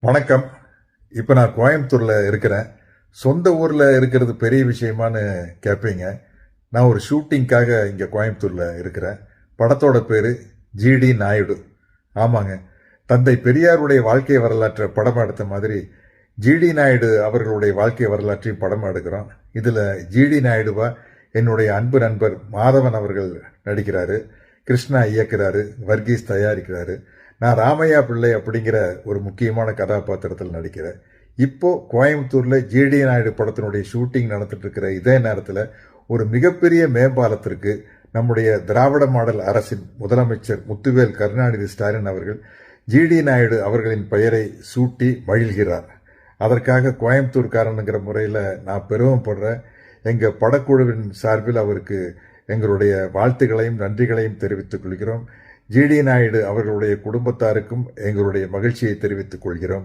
வணக்கம். இப்போ நான் கோயம்புத்தூர்ல இருக்கிறேன். சொந்த ஊர்ல இருக்கிறது பெரிய விஷயமான்னு கேட்பீங்க. நான் ஒரு ஷூட்டிங்காக இங்க கோயம்புத்தூர்ல இருக்கிறேன். படத்தோட பேரு ஜிடி நாயுடு. ஆமாங்க. தந்தை பெரியாருடைய வாழ்க்கை வரலாற்றை படம் எடுத்த மாதிரி ஜிடி நாயுடு அவர்களுடைய வாழ்க்கை வரலாற்றையும் படம் எடுக்கிறோம். இதுல ஜிடி நாயுடுவா என்னுடைய அன்பு நண்பர் மாதவன் அவர்கள் நடிக்கிறாரு. கிருஷ்ணா இயக்குறாரு. வர்கீஸ் தயாரிக்கிறாரு. நான் ராமையா பிள்ளை அப்படிங்கிற ஒரு முக்கியமான கதாபாத்திரத்தில் நடிக்கிறேன். இப்போ கோயம்புத்தூர்ல ஜிடி நாயுடு படத்தினுடைய ஷூட்டிங் நடந்துட்டு இருக்கிற இதே நேரத்தில் ஒரு மிகப்பெரிய மேம்பாலத்திற்கு நம்முடைய திராவிட மாடல் அரசின் முதலமைச்சர் முத்துவேல் கருணாநிதி ஸ்டாலின் அவர்கள் ஜிடி நாயுடு அவர்களின் பெயரை சூட்டி மகிழ்கிறார். அதற்காக கோயம்புத்தூர்காரனுங்கிற முறையில் நான் பெருமைப்படுறேன். எங்கள் படக்குழுவின் சார்பில் அவருக்கு எங்களுடைய வாழ்த்துக்களையும் நன்றிகளையும் தெரிவித்துக் கொள்கிறோம். ஜிடி நாயுடு அவர்களுடைய குடும்பத்தாருக்கும் எங்களுடைய மகிழ்ச்சியை தெரிவித்துக் கொள்கிறோம்.